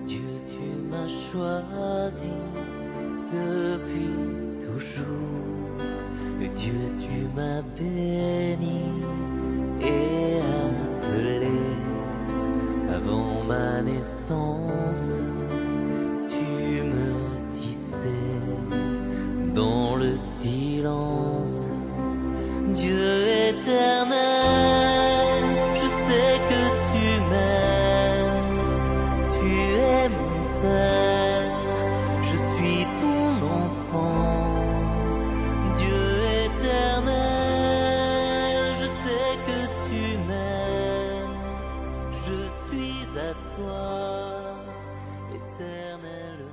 Dieu, tu m'as choisi depuis toujours. Dieu, tu m'as béni et appelé avant ma naissance. Tu me tissais dans le silence. Dieu éternel, je sais que tu m'aimes. Tu es mon Père, je suis ton enfant. Dieu éternel, je sais que tu m'aimes. Je suis à toi, éternellement.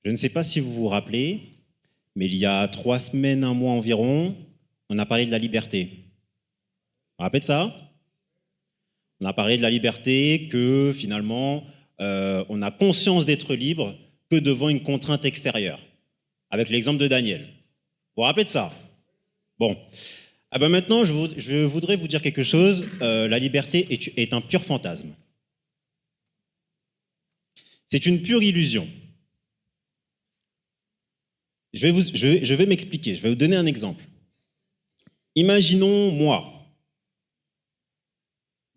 Je ne sais pas si vous vous rappelez, mais il y a 3 semaines, 1 mois environ, on a parlé de la liberté. Vous vous rappelez de ça? On a parlé de la liberté, que finalement, on a conscience d'être libre que devant une contrainte extérieure, avec l'exemple de Daniel. Vous vous rappelez de ça? Bon. Ah ben maintenant, je voudrais vous dire quelque chose. La liberté est un pur fantasme. C'est une pure illusion. Je vais m'expliquer, je vais vous donner un exemple. Imaginons moi,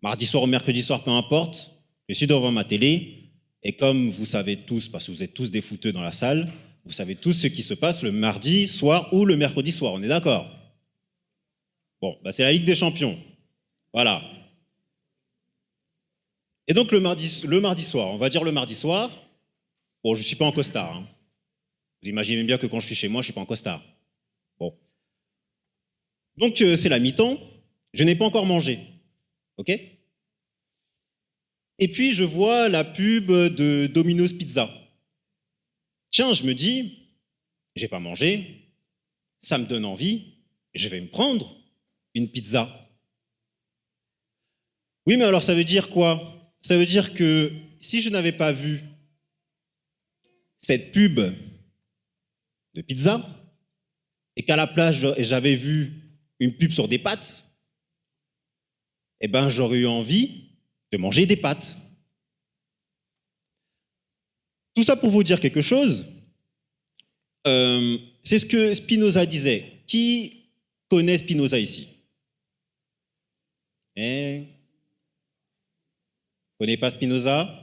mardi soir ou mercredi soir, peu importe, je suis devant ma télé, et comme vous savez tous, parce que vous êtes tous des fouteux dans la salle, vous savez tous ce qui se passe le mardi soir ou le mercredi soir, on est d'accord? Bon, bah c'est la Ligue des Champions, voilà. Et donc le mardi soir, on va dire le mardi soir, bon, je ne suis pas en costard, hein. Vous imaginez bien que quand je suis chez moi, je ne suis pas en costard. Bon. Donc, c'est la mi-temps, je n'ai pas encore mangé. OK? Et puis, je vois la pub de Domino's Pizza. Tiens, je me dis, j'ai pas mangé, ça me donne envie, je vais me prendre une pizza. Oui, mais alors ça veut dire quoi? Ça veut dire que si je n'avais pas vu cette pub de pizza, et qu'à la place j'avais vu une pub sur des pâtes, eh ben j'aurais eu envie de manger des pâtes. Tout ça pour vous dire quelque chose. C'est ce que Spinoza disait. Qui connaît Spinoza ici? Connaît pas Spinoza?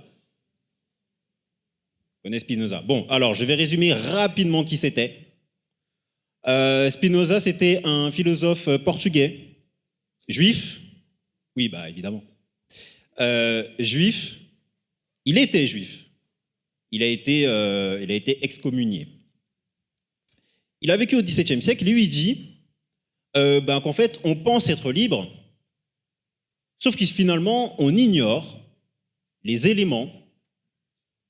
Connaît Spinoza. Bon, alors je vais résumer rapidement qui c'était. Spinoza, c'était un philosophe portugais, juif. Oui, bah évidemment. Juif. Il était juif. Il a été excommunié. Il a vécu au XVIIe siècle. Lui, il dit qu'en fait, on pense être libre, sauf que finalement, on ignore les éléments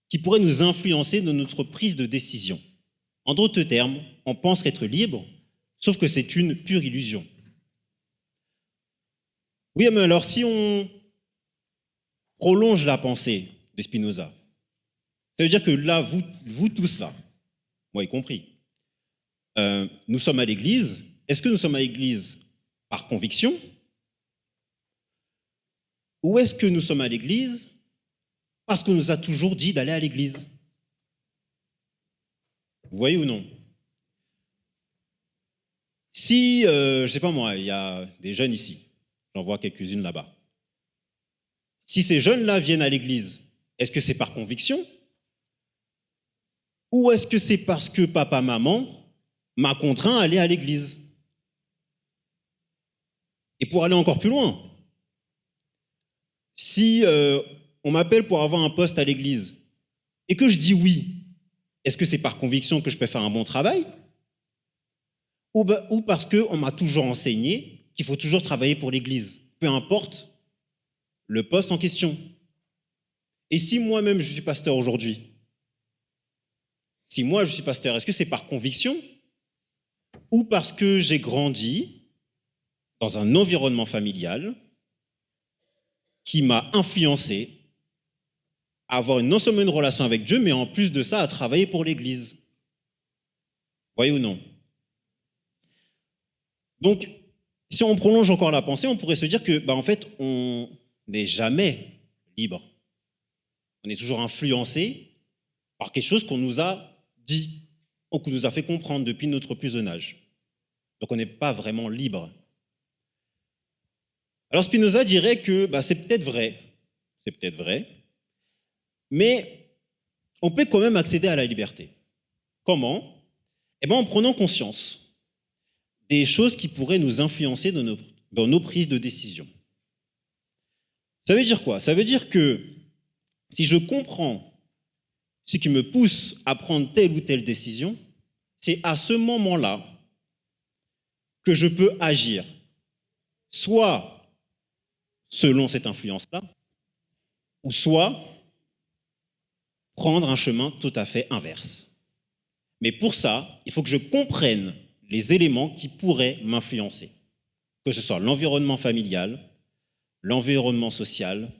qui pourraient nous influencer dans notre prise de décision. En d'autres termes, on pense être libre, sauf que c'est une pure illusion. Oui, mais alors si on prolonge la pensée de Spinoza, ça veut dire que là, vous tous là, moi y compris, nous sommes à l'église. Est-ce que nous sommes à l'église par conviction? Ou est-ce que nous sommes à l'église parce qu'on nous a toujours dit d'aller à l'église? Vous voyez ou non? Si, je ne sais pas moi, il y a des jeunes ici, j'en vois quelques-unes là-bas. Si ces jeunes-là viennent à l'église, est-ce que c'est par conviction? Ou est-ce que c'est parce que papa, maman m'a contraint à aller à l'église? Et pour aller encore plus loin, si on m'appelle pour avoir un poste à l'église et que je dis oui, est-ce que c'est par conviction que je peux faire un bon travail? Ou parce qu'on m'a toujours enseigné qu'il faut toujours travailler pour l'église, peu importe le poste en question. Et si moi-même je suis pasteur aujourd'hui, si moi je suis pasteur, est-ce que c'est par conviction ou parce que j'ai grandi dans un environnement familial qui m'a influencé à avoir non seulement une relation avec Dieu, mais en plus de ça, à travailler pour l'Église? Voyez ou non? Donc, si on prolonge encore la pensée, on pourrait se dire que, en fait, on n'est jamais libre. On est toujours influencé par quelque chose qu'on nous a dit ou qu'on nous a fait comprendre depuis notre plus jeune âge. Donc, on n'est pas vraiment libre. Alors, Spinoza dirait que c'est peut-être vrai, mais on peut quand même accéder à la liberté. Comment ? En prenant conscience des choses qui pourraient nous influencer dans nos prises de décision. Ça veut dire quoi ? Ça veut dire que si je comprends ce qui me pousse à prendre telle ou telle décision, c'est à ce moment-là que je peux agir, soit selon cette influence-là, ou soit prendre un chemin tout à fait inverse. Mais pour ça, il faut que je comprenne les éléments qui pourraient m'influencer, que ce soit l'environnement familial, l'environnement social,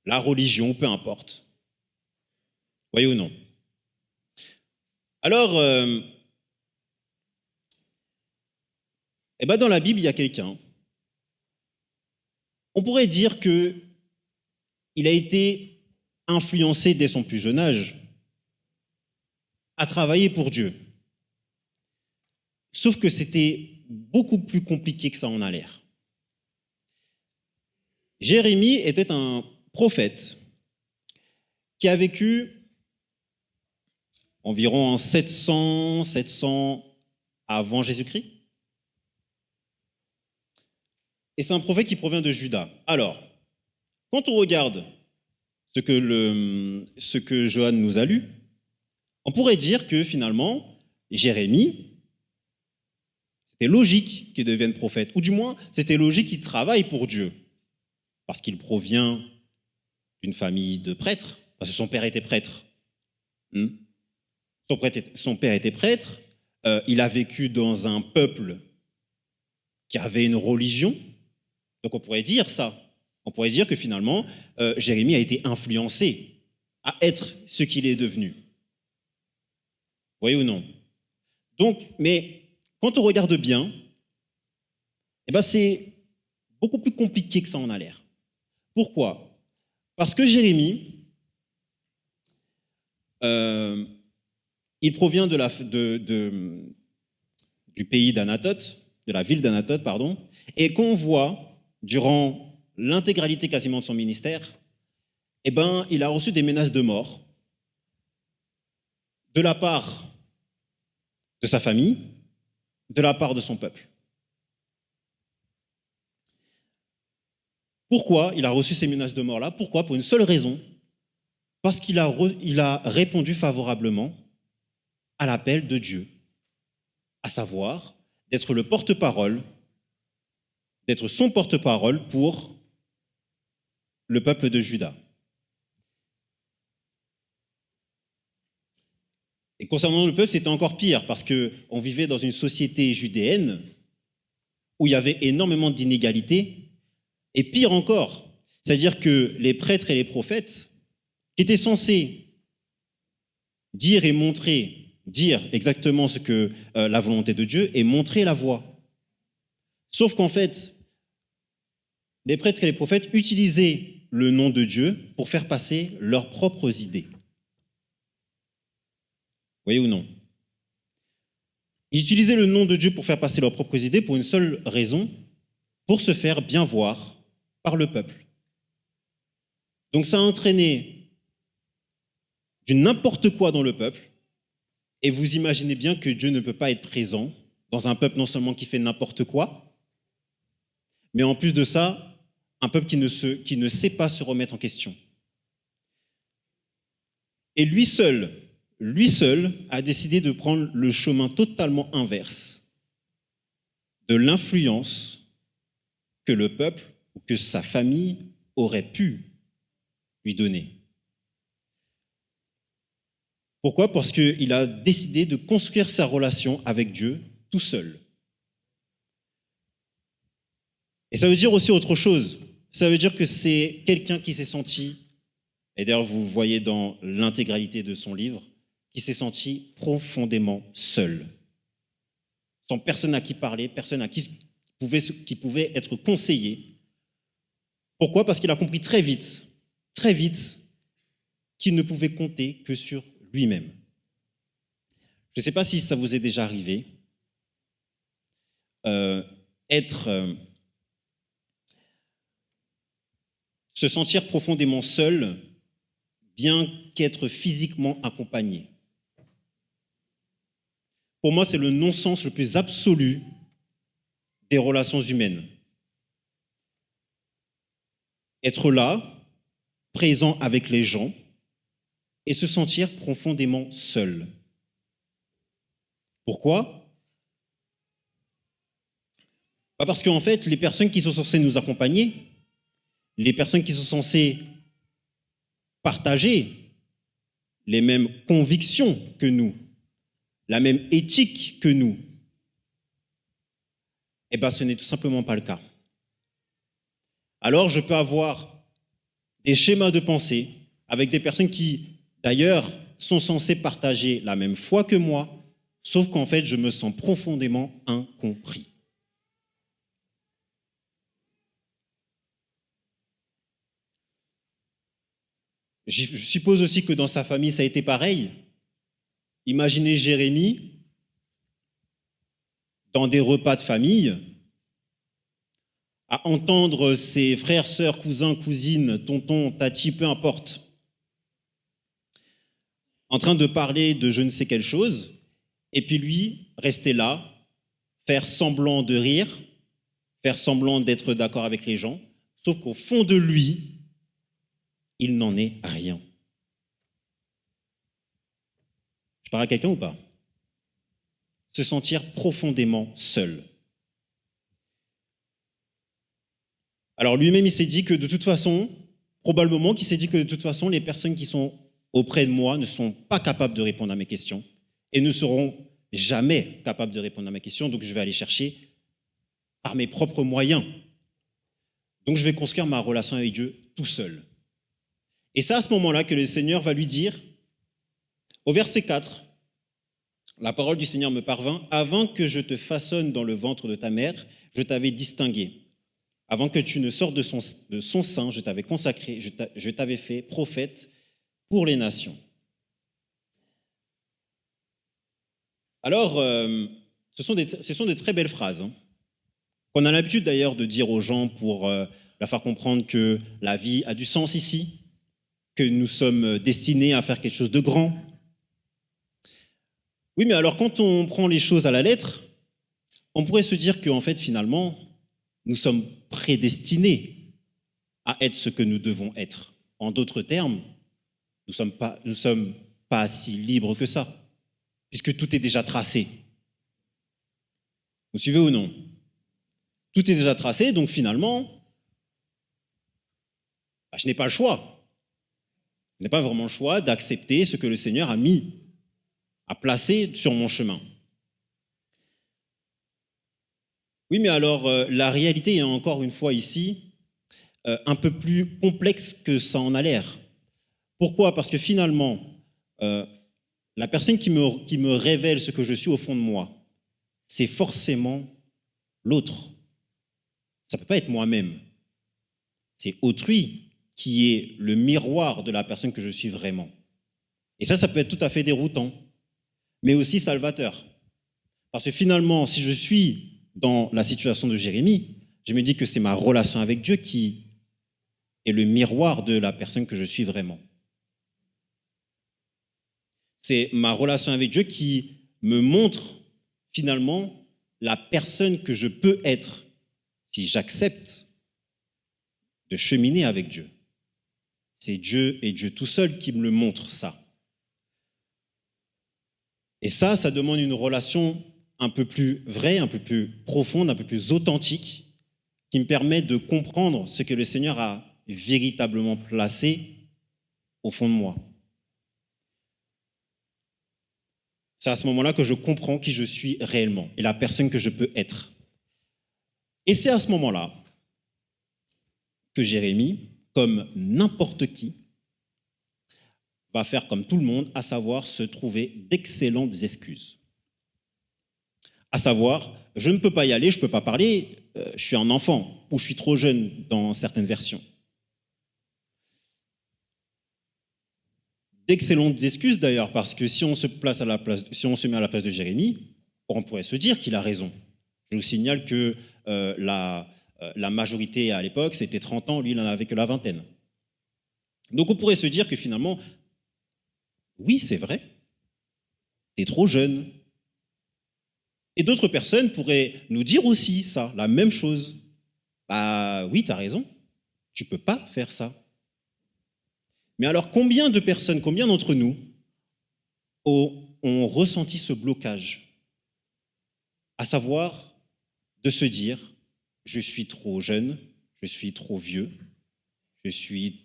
la religion, peu importe. Voyez ou non ? Alors, dans la Bible, il y a quelqu'un. On pourrait dire qu'il a été influencé dès son plus jeune âge à travailler pour Dieu. Sauf que c'était beaucoup plus compliqué que ça en a l'air. Jérémie était un prophète qui a vécu environ en 700 avant Jésus-Christ. Et c'est un prophète qui provient de Juda. Alors, quand on regarde ce que Johan nous a lu, on pourrait dire que finalement, Jérémie, c'était logique qu'il devienne prophète, ou du moins, c'était logique qu'il travaille pour Dieu, parce qu'il provient d'une famille de prêtres, parce que son père était prêtre. Son père était prêtre, il a vécu dans un peuple qui avait une religion, donc on pourrait dire ça. On pourrait dire que finalement, Jérémie a été influencé à être ce qu'il est devenu. Voyez ou non ? Donc, mais quand on regarde bien, c'est beaucoup plus compliqué que ça en a l'air. Pourquoi ? Parce que Jérémie, il provient du pays d'Anatote, de la ville d'Anatote, pardon, et qu'on voit durant l'intégralité quasiment de son ministère, il a reçu des menaces de mort de la part de sa famille, de la part de son peuple. Pourquoi il a reçu ces menaces de mort-là ? Pourquoi ? Pour une seule raison, parce qu'il a répondu favorablement à l'appel de Dieu, à savoir d'être le porte-parole, d'être son porte-parole pour le peuple de Juda. Et concernant le peuple, c'était encore pire, parce qu'on vivait dans une société judéenne où il y avait énormément d'inégalités, et pire encore, c'est-à-dire que les prêtres et les prophètes, qui étaient censés dire exactement ce que la volonté de Dieu et montrer la voie. Sauf qu'en fait, les prêtres et les prophètes utilisaient le nom de Dieu pour faire passer leurs propres idées. Voyez ou non ? Ils utilisaient le nom de Dieu pour faire passer leurs propres idées pour une seule raison, pour se faire bien voir par le peuple. Donc ça a entraîné du n'importe quoi dans le peuple, et vous imaginez bien que Dieu ne peut pas être présent dans un peuple non seulement qui fait n'importe quoi, mais en plus de ça, un peuple qui ne sait pas se remettre en question. Et lui seul a décidé de prendre le chemin totalement inverse de l'influence que le peuple ou que sa famille aurait pu lui donner. Pourquoi ? Parce qu'il a décidé de construire sa relation avec Dieu tout seul. Et ça veut dire aussi autre chose. Ça veut dire que c'est quelqu'un qui s'est senti, et d'ailleurs vous voyez dans l'intégralité de son livre, qui s'est senti profondément seul. Sans personne à qui parler, personne à qui pouvait être conseillé. Pourquoi? Parce qu'il a compris très vite, qu'il ne pouvait compter que sur lui-même. Je ne sais pas si ça vous est déjà arrivé, se sentir profondément seul, bien qu'être physiquement accompagné. Pour moi, c'est le non-sens le plus absolu des relations humaines. Être là, présent avec les gens, et se sentir profondément seul. Pourquoi? Parce qu'en fait, les personnes qui sont censées nous accompagner, les personnes qui sont censées partager les mêmes convictions que nous, la même éthique que nous, eh bien, ce n'est tout simplement pas le cas. Alors, je peux avoir des schémas de pensée avec des personnes qui, d'ailleurs, sont censées partager la même foi que moi, sauf qu'en fait, je me sens profondément incompris. Je suppose aussi que dans sa famille, ça a été pareil. Imaginez Jérémie dans des repas de famille, à entendre ses frères, sœurs, cousins, cousines, tontons, tatis, peu importe, en train de parler de je ne sais quelle chose, et puis lui, rester là, faire semblant de rire, faire semblant d'être d'accord avec les gens, sauf qu'au fond de lui, il n'en est rien. Je parle à quelqu'un ou pas? Se sentir profondément seul. Alors lui-même, il s'est dit que de toute façon, probablement qu'il s'est dit que de toute façon, les personnes qui sont auprès de moi ne sont pas capables de répondre à mes questions et ne seront jamais capables de répondre à mes questions, donc je vais aller chercher par mes propres moyens. Donc je vais construire ma relation avec Dieu tout seul. Et c'est à ce moment-là que le Seigneur va lui dire, au verset 4, la parole du Seigneur me parvint, « Avant que je te façonne dans le ventre de ta mère, je t'avais distingué. Avant que tu ne sortes de son sein, je t'avais consacré, je t'avais fait prophète pour les nations. » Alors, ce sont de très belles phrases, hein, qu'on a l'habitude d'ailleurs de dire aux gens pour leur faire comprendre que la vie a du sens ici, que nous sommes destinés à faire quelque chose de grand. Oui, mais alors quand on prend les choses à la lettre, on pourrait se dire qu'en fait, finalement, nous sommes prédestinés à être ce que nous devons être. En d'autres termes, nous ne sommes pas si libres que ça, puisque tout est déjà tracé. Vous suivez ou non? Tout est déjà tracé, donc finalement, je n'ai pas le choix. Je n'ai pas vraiment le choix d'accepter ce que le Seigneur a placé sur mon chemin. Oui, mais alors, la réalité est encore une fois ici un peu plus complexe que ça en a l'air. Pourquoi? Parce que finalement, la personne qui me révèle ce que je suis au fond de moi, c'est forcément l'autre. Ça ne peut pas être moi-même. C'est autrui qui est le miroir de la personne que je suis vraiment. Et ça peut être tout à fait déroutant, mais aussi salvateur. Parce que finalement, si je suis dans la situation de Jérémie, je me dis que c'est ma relation avec Dieu qui est le miroir de la personne que je suis vraiment. C'est ma relation avec Dieu qui me montre finalement la personne que je peux être si j'accepte de cheminer avec Dieu. C'est Dieu et Dieu tout seul qui me le montre, ça. Et ça demande une relation un peu plus vraie, un peu plus profonde, un peu plus authentique, qui me permet de comprendre ce que le Seigneur a véritablement placé au fond de moi. C'est à ce moment-là que je comprends qui je suis réellement et la personne que je peux être. Et c'est à ce moment-là que Jérémie, comme n'importe qui, va faire comme tout le monde, à savoir se trouver d'excellentes excuses. À savoir, je ne peux pas y aller, je ne peux pas parler, je suis un enfant ou je suis trop jeune dans certaines versions. D'excellentes excuses d'ailleurs, parce que si on se met à la place de Jérémie, on pourrait se dire qu'il a raison. Je vous signale que la majorité à l'époque, c'était 30 ans, lui, il n'en avait que la vingtaine. Donc on pourrait se dire que finalement, oui, c'est vrai, t'es trop jeune. Et d'autres personnes pourraient nous dire aussi ça, la même chose. Bah oui, t'as raison, tu peux pas faire ça. Mais alors, combien de personnes, combien d'entre nous ont ressenti ce blocage, à savoir de se dire, je suis trop jeune, je suis trop vieux, je suis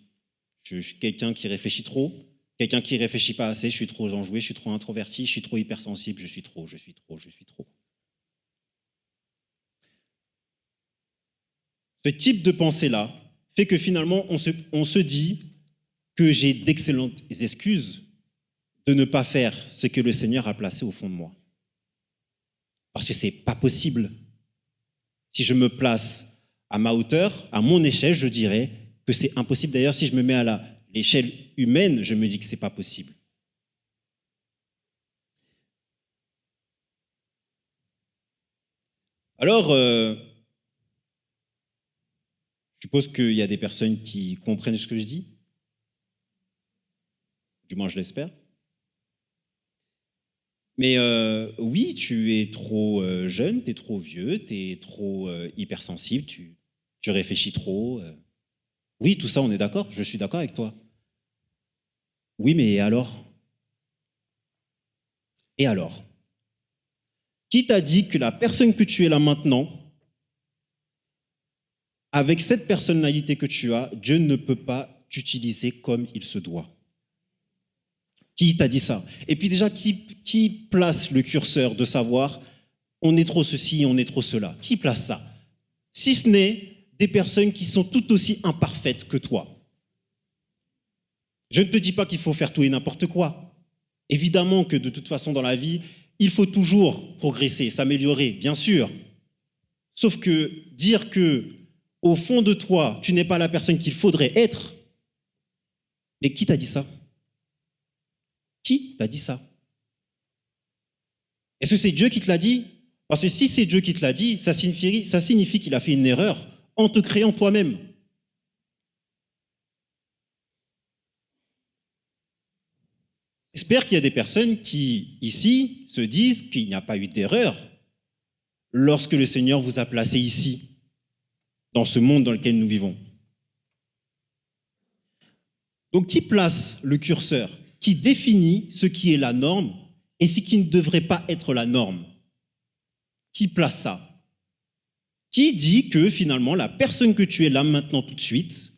quelqu'un qui réfléchit trop, quelqu'un qui réfléchit pas assez, je suis trop enjoué, je suis trop introverti, je suis trop hypersensible, je suis trop. Ce type de pensée-là fait que finalement, on se dit que j'ai d'excellentes excuses de ne pas faire ce que le Seigneur a placé au fond de moi. Parce que ce n'est pas possible. Si je me place à ma hauteur, à mon échelle, je dirais que c'est impossible. D'ailleurs, si je me mets à l'échelle humaine, je me dis que ce n'est pas possible. Alors, je suppose qu'il y a des personnes qui comprennent ce que je dis. Du moins, je l'espère. Mais oui, tu es trop jeune, tu es trop vieux, tu es trop hypersensible, tu réfléchis trop. Oui, tout ça, on est d'accord, je suis d'accord avec toi. Oui, mais et alors? Et alors? Qui t'a dit que la personne que tu es là maintenant, avec cette personnalité que tu as, Dieu ne peut pas t'utiliser comme il se doit? Qui t'a dit ça? Et puis déjà, qui place le curseur de savoir on est trop ceci, on est trop cela? Qui place ça? Si ce n'est des personnes qui sont tout aussi imparfaites que toi. Je ne te dis pas qu'il faut faire tout et n'importe quoi. Évidemment que de toute façon dans la vie, il faut toujours progresser, s'améliorer, bien sûr. Sauf que dire que au fond de toi, tu n'es pas la personne qu'il faudrait être, mais qui t'a dit ça? Qui t'a dit ça? Est-ce que c'est Dieu qui te l'a dit? Parce que si c'est Dieu qui te l'a dit, ça signifie qu'il a fait une erreur en te créant toi-même. J'espère qu'il y a des personnes qui, ici, se disent qu'il n'y a pas eu d'erreur lorsque le Seigneur vous a placé ici, dans ce monde dans lequel nous vivons. Donc, qui place le curseur? Qui définit ce qui est la norme et ce qui ne devrait pas être la norme? Qui place ça? Qui dit que finalement, la personne que tu es là maintenant tout de suite,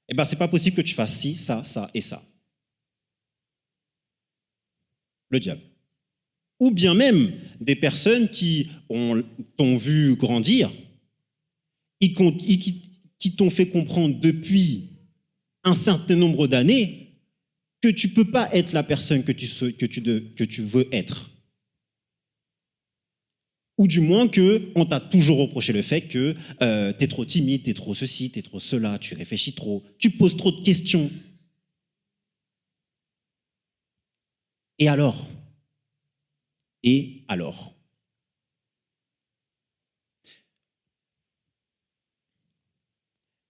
c'est pas possible que tu fasses ci, ça, ça et ça? Le diable. Ou bien même des personnes qui t'ont vu grandir et qui t'ont fait comprendre depuis un certain nombre d'années que tu ne peux pas être la personne que tu veux être. Ou du moins qu'on t'a toujours reproché le fait que tu es trop timide, tu es trop ceci, tu es trop cela, tu réfléchis trop, tu poses trop de questions. Et alors? Et alors?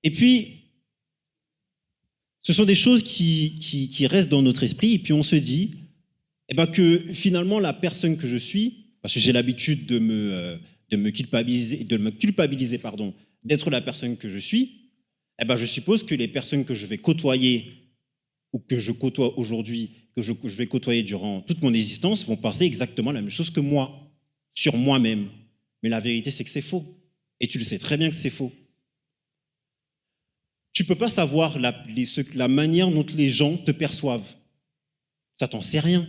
Et puis, ce sont des choses qui restent dans notre esprit, et puis on se dit que finalement, la personne que je suis, parce que j'ai l'habitude de me culpabiliser, d'être la personne que je suis, je suppose que les personnes que je vais côtoyer, ou que je côtoie aujourd'hui, que je vais côtoyer durant toute mon existence, vont penser exactement la même chose que moi, sur moi-même. Mais la vérité, c'est que c'est faux. Et tu le sais très bien que c'est faux. Tu ne peux pas savoir la manière dont les gens te perçoivent. Ça t'en sait rien.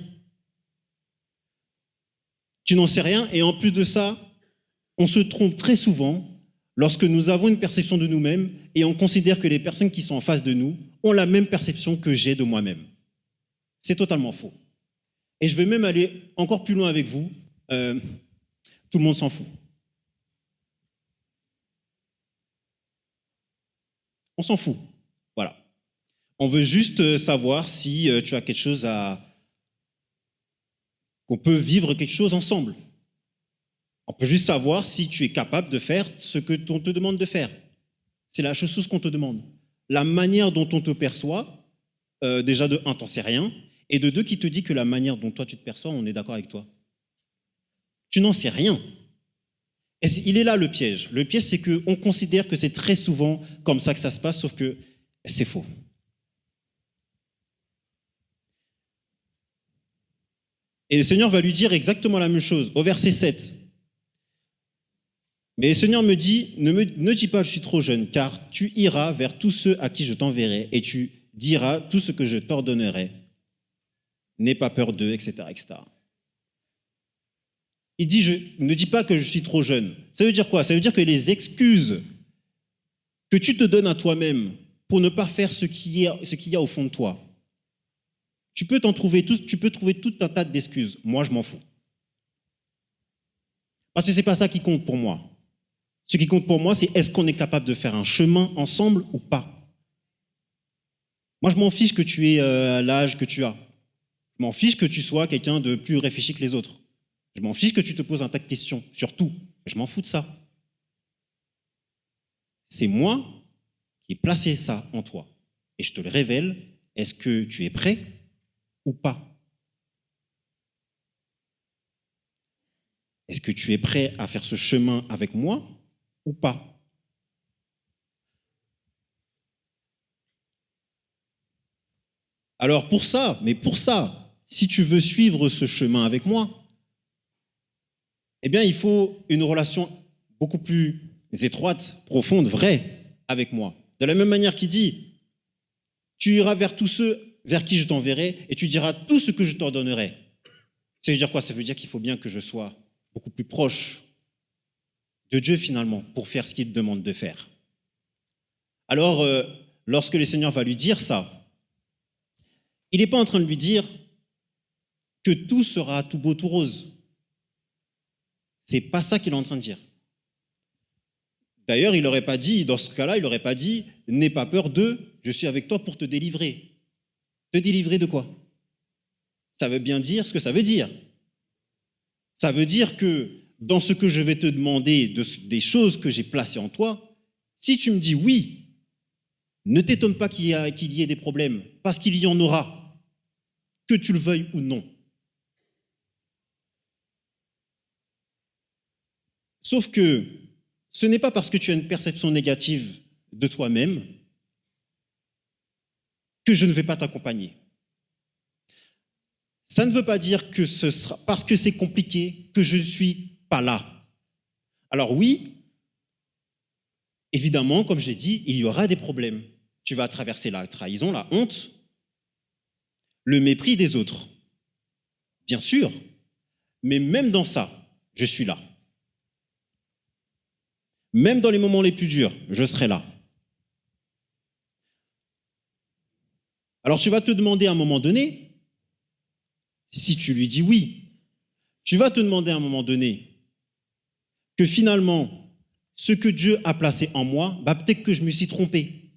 Tu n'en sais rien, et en plus de ça, on se trompe très souvent lorsque nous avons une perception de nous-mêmes et on considère que les personnes qui sont en face de nous ont la même perception que j'ai de moi-même. C'est totalement faux. Et je vais même aller encore plus loin avec vous. Tout le monde s'en fout. On s'en fout. Voilà. On veut juste savoir si tu as quelque chose qu'on peut vivre quelque chose ensemble. On peut juste savoir si tu es capable de faire ce que l'on te demande de faire. C'est la chose qu'on te demande. La manière dont on te perçoit, déjà de un, t'en sais rien, et de deux, qui te dit que la manière dont toi tu te perçois, on est d'accord avec toi. Tu n'en sais rien. Et il est là le piège. Le piège, c'est qu'on considère que c'est très souvent comme ça que ça se passe, sauf que c'est faux. Et le Seigneur va lui dire exactement la même chose, au verset 7. Mais le Seigneur me dit, ne dis pas je suis trop jeune, car tu iras vers tous ceux à qui je t'enverrai, et tu diras tout ce que je t'ordonnerai. N'aie pas peur d'eux, etc., etc. Il dit, ne dis pas que je suis trop jeune. Ça veut dire quoi? Ça veut dire que les excuses que tu te donnes à toi-même pour ne pas faire ce qu'il y a au fond de toi, tu peux trouver tout un tas d'excuses. Moi, je m'en fous. Parce que ce n'est pas ça qui compte pour moi. Ce qui compte pour moi, c'est est-ce qu'on est capable de faire un chemin ensemble ou pas? Moi, je m'en fiche que tu aies l'âge que tu as. Je m'en fiche que tu sois quelqu'un de plus réfléchi que les autres. Je m'en fiche que tu te poses un tas de questions, surtout. Je m'en fous de ça. C'est moi qui ai placé ça en toi. Et je te le révèle. Est-ce que tu es prêt ou pas? Est-ce que tu es prêt à faire ce chemin avec moi ou pas? Alors pour ça, si tu veux suivre ce chemin avec moi, eh bien il faut une relation beaucoup plus étroite, profonde, vraie avec moi. De la même manière qu'il dit, tu iras vers tous ceux vers qui je t'enverrai et tu diras tout ce que je t'ordonnerai. Ça veut dire quoi? Ça veut dire qu'il faut bien que je sois beaucoup plus proche de Dieu finalement pour faire ce qu'il demande de faire. Alors, lorsque le Seigneur va lui dire ça, il n'est pas en train de lui dire que tout sera tout beau, tout rose. C'est pas ça qu'il est en train de dire. D'ailleurs, il n'aurait pas dit, dans ce cas-là, il n'aurait pas dit « N'aie pas peur d'eux, je suis avec toi pour te délivrer ». Te délivrer de quoi? Ça veut bien dire ce que ça veut dire. Ça veut dire que dans ce que je vais te demander, des choses que j'ai placées en toi, si tu me dis oui, ne t'étonne pas qu'il y ait des problèmes, parce qu'il y en aura, que tu le veuilles ou non. Sauf que ce n'est pas parce que tu as une perception négative de toi-même que je ne vais pas t'accompagner. Ça ne veut pas dire que ce sera parce que c'est compliqué que je ne suis pas là. Alors oui, évidemment, comme je l'ai dit, il y aura des problèmes. Tu vas traverser la trahison, la honte, le mépris des autres. Bien sûr, mais même dans ça, je suis là. Même dans les moments les plus durs, je serai là. Alors tu vas te demander à un moment donné, si tu lui dis oui, tu vas te demander à un moment donné que finalement, ce que Dieu a placé en moi, peut-être que je me suis trompé.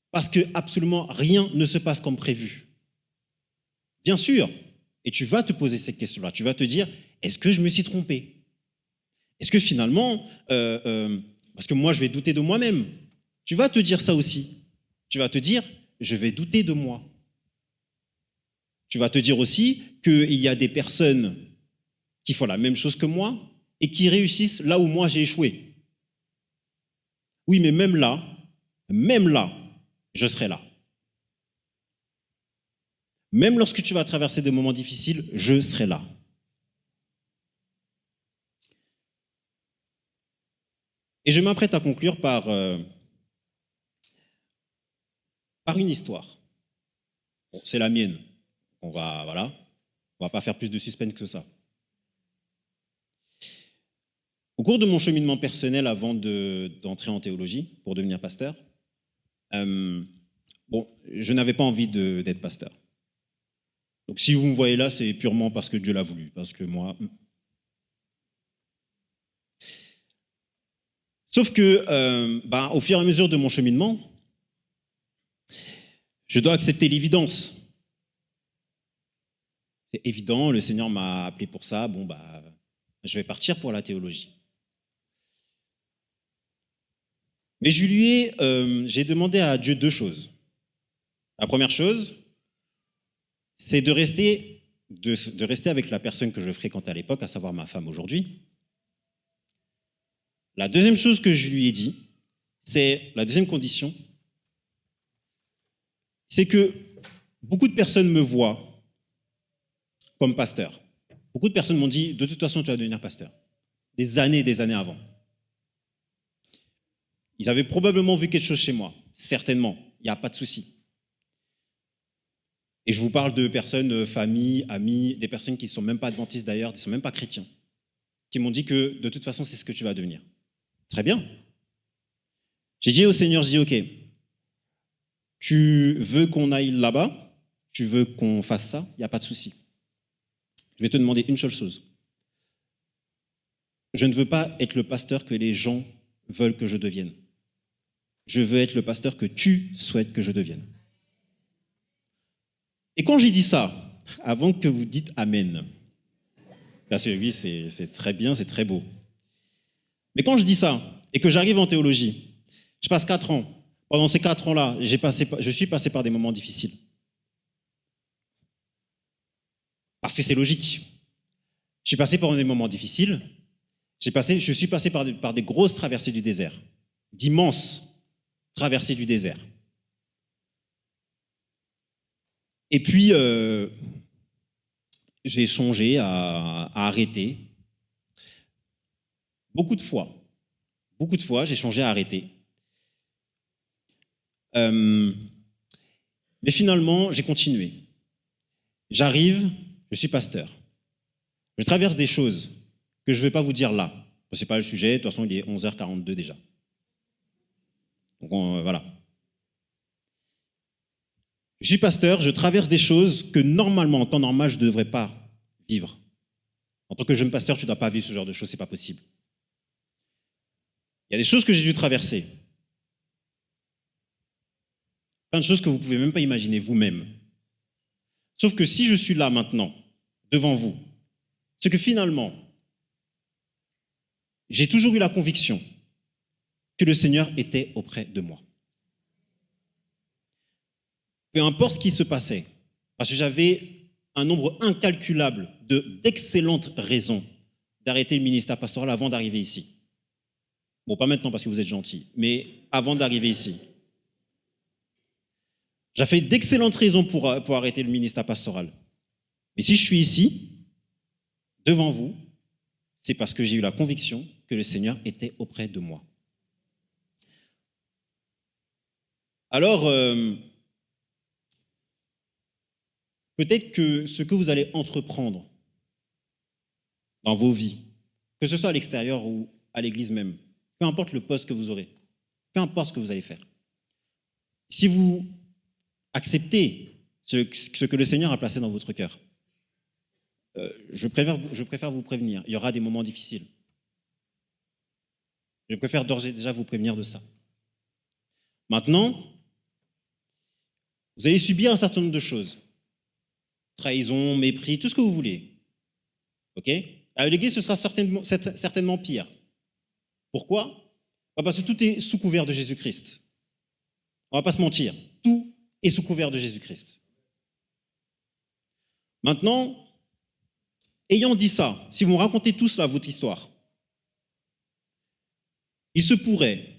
Parce que absolument rien ne se passe comme prévu. Bien sûr, et tu vas te poser cette question-là, tu vas te dire, est-ce que je me suis trompé? Est-ce que finalement, parce que moi je vais douter de moi-même, tu vas te dire ça aussi. Tu vas te dire, je vais douter de moi. Tu vas te dire aussi qu'il y a des personnes qui font la même chose que moi et qui réussissent là où moi j'ai échoué. Oui, mais même là, je serai là. Même lorsque tu vas traverser des moments difficiles, je serai là. Et je m'apprête à conclure par une histoire. Bon, c'est la mienne. On va pas faire plus de suspense que ça. Au cours de mon cheminement personnel avant d'entrer en théologie pour devenir pasteur, je n'avais pas envie d'être pasteur. Donc si vous me voyez là, c'est purement parce que Dieu l'a voulu, parce que moi... Sauf que, au fur et à mesure de mon cheminement, Je dois accepter l'évidence. C'est évident, le Seigneur m'a appelé pour ça, je vais partir pour la théologie. Mais j'ai demandé à Dieu 2 choses. La première chose, c'est de rester avec la personne que je fréquentais à l'époque, à savoir ma femme aujourd'hui. La deuxième chose que je lui ai dit, c'est la deuxième condition, c'est que beaucoup de personnes me voient comme pasteur. Beaucoup de personnes m'ont dit, de toute façon, tu vas devenir pasteur. Des années avant. Ils avaient probablement vu quelque chose chez moi, certainement, il n'y a pas de souci. Et je vous parle de personnes, familles, amis, des personnes qui ne sont même pas adventistes d'ailleurs, qui ne sont même pas chrétiens, qui m'ont dit que de toute façon, c'est ce que tu vas devenir. Très bien. J'ai dit au Seigneur, ok, tu veux qu'on aille là-bas, tu veux qu'on fasse ça, il n'y a pas de souci. Je vais te demander une seule chose. Je ne veux pas être le pasteur que les gens veulent que je devienne. Je veux être le pasteur que tu souhaites que je devienne. Et quand j'ai dit ça, avant que vous dites Amen, parce que oui, c'est très bien, c'est très beau. Mais quand je dis ça, et que j'arrive en théologie, je passe 4 ans. Pendant ces 4 ans-là, je suis passé par des moments difficiles. Parce que c'est logique. Je suis passé par des moments difficiles. Je suis passé par des grosses traversées du désert, d'immenses traversées du désert. Et puis, j'ai songé à arrêter. Beaucoup de fois, j'ai songé à arrêter. Mais finalement, j'ai continué. J'arrive, je suis pasteur. Je traverse des choses que je ne vais pas vous dire là. Ce n'est pas le sujet, de toute façon, il est 11h42 déjà. Donc voilà. Je suis pasteur, je traverse des choses que normalement, en temps normal, je ne devrais pas vivre. En tant que jeune pasteur, tu ne dois pas vivre ce genre de choses, ce n'est pas possible. Il y a des choses que j'ai dû traverser. Plein de choses que vous ne pouvez même pas imaginer vous-même. Sauf que si je suis là maintenant, devant vous, c'est que finalement, j'ai toujours eu la conviction que le Seigneur était auprès de moi. Peu importe ce qui se passait, parce que j'avais un nombre incalculable d'excellentes raisons d'arrêter le ministère pastoral avant d'arriver ici. Bon, pas maintenant parce que vous êtes gentils, mais avant d'arriver ici. J'avais d'excellentes raisons pour arrêter le ministère pastoral. Mais si je suis ici, devant vous, c'est parce que j'ai eu la conviction que le Seigneur était auprès de moi. Alors, peut-être que ce que vous allez entreprendre dans vos vies, que ce soit à l'extérieur ou à l'église même, peu importe le poste que vous aurez, peu importe ce que vous allez faire, si vous acceptez ce que le Seigneur a placé dans votre cœur, je préfère vous prévenir, il y aura des moments difficiles. Je préfère d'ores et déjà vous prévenir de ça. Maintenant, vous allez subir un certain nombre de choses. Trahison, mépris, tout ce que vous voulez. Ok ? À l'église, ce sera certainement pire. Pourquoi ? Parce que tout est sous couvert de Jésus-Christ. On ne va pas se mentir. Tout est sous couvert de Jésus-Christ. Maintenant, ayant dit ça, si vous me racontez tous là votre histoire, il se pourrait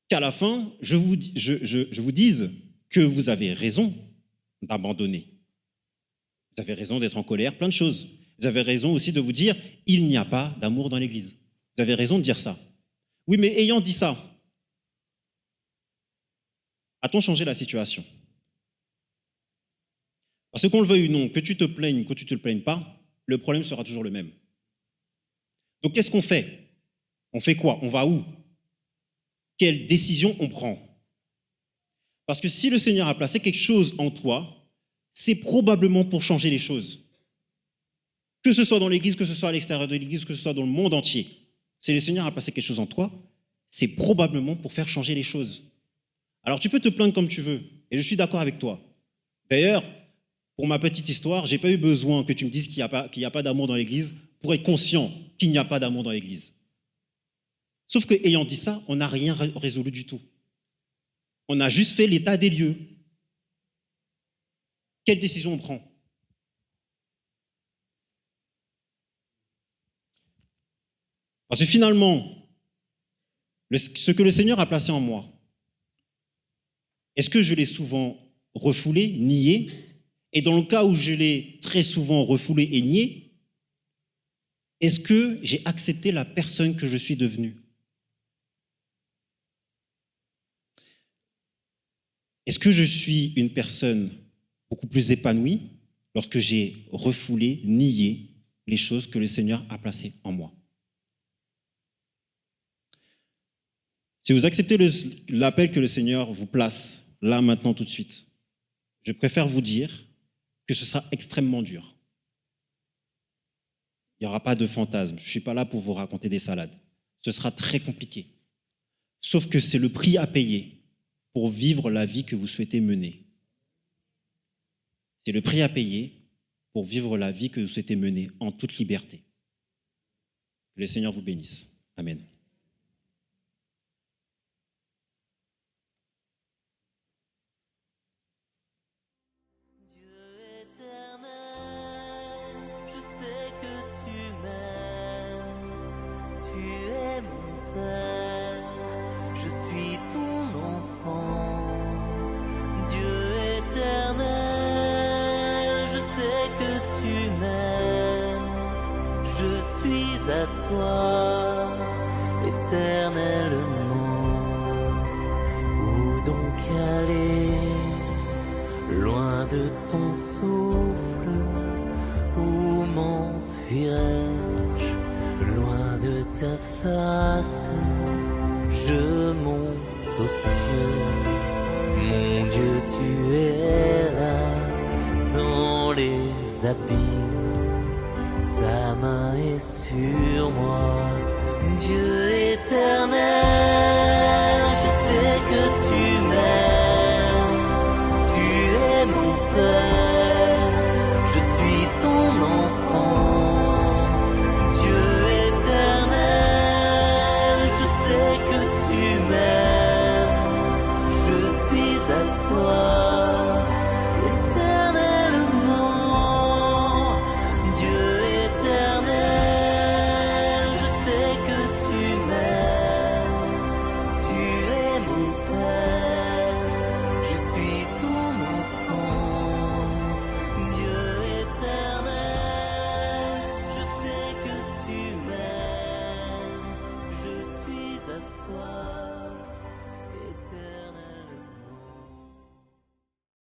qu'à la fin, je vous dise que vous avez raison d'abandonner. Vous avez raison d'être en colère, plein de choses. Vous avez raison aussi de vous dire, il n'y a pas d'amour dans l'Église. Vous avez raison de dire ça. Oui, mais ayant dit ça, a-t-on changé la situation ? Parce qu'on le veuille ou non, que tu te plaignes, que tu ne te plaignes pas, le problème sera toujours le même. Donc qu'est-ce qu'on fait ? On fait quoi ? On va où ? Quelle décision on prend ? Parce que si le Seigneur a placé quelque chose en toi, c'est probablement pour changer les choses. Que ce soit dans l'Église, que ce soit à l'extérieur de l'Église, que ce soit dans le monde entier. Si le Seigneur a placé quelque chose en toi, c'est probablement pour faire changer les choses. Alors tu peux te plaindre comme tu veux, et je suis d'accord avec toi. D'ailleurs, pour ma petite histoire, je n'ai pas eu besoin que tu me dises qu'il n'y a pas d'amour dans l'Église pour être conscient qu'il n'y a pas d'amour dans l'Église. Sauf qu'ayant dit ça, on n'a rien résolu du tout. On a juste fait l'état des lieux. Quelle décision on prend? Parce que finalement, ce que le Seigneur a placé en moi, est-ce que je l'ai souvent refoulé, nié? Et dans le cas où je l'ai très souvent refoulé et nié, est-ce que j'ai accepté la personne que je suis devenue? Est-ce que je suis une personne beaucoup plus épanouie lorsque j'ai refoulé, nié les choses que le Seigneur a placées en moi? Si vous acceptez l'appel que le Seigneur vous place, là, maintenant, tout de suite, je préfère vous dire que ce sera extrêmement dur. Il n'y aura pas de fantasme. Je ne suis pas là pour vous raconter des salades. Ce sera très compliqué. Sauf que c'est le prix à payer pour vivre la vie que vous souhaitez mener. C'est le prix à payer pour vivre la vie que vous souhaitez mener en toute liberté. Que le Seigneur vous bénisse. Amen. À toi, éternellement, où donc aller, loin de ton souffle, où m'enfuirai-je, loin de ta face, je monte aux cieux, mon Dieu, tu es là, dans les abîmes. Ta main est sur moi, Dieu éternel.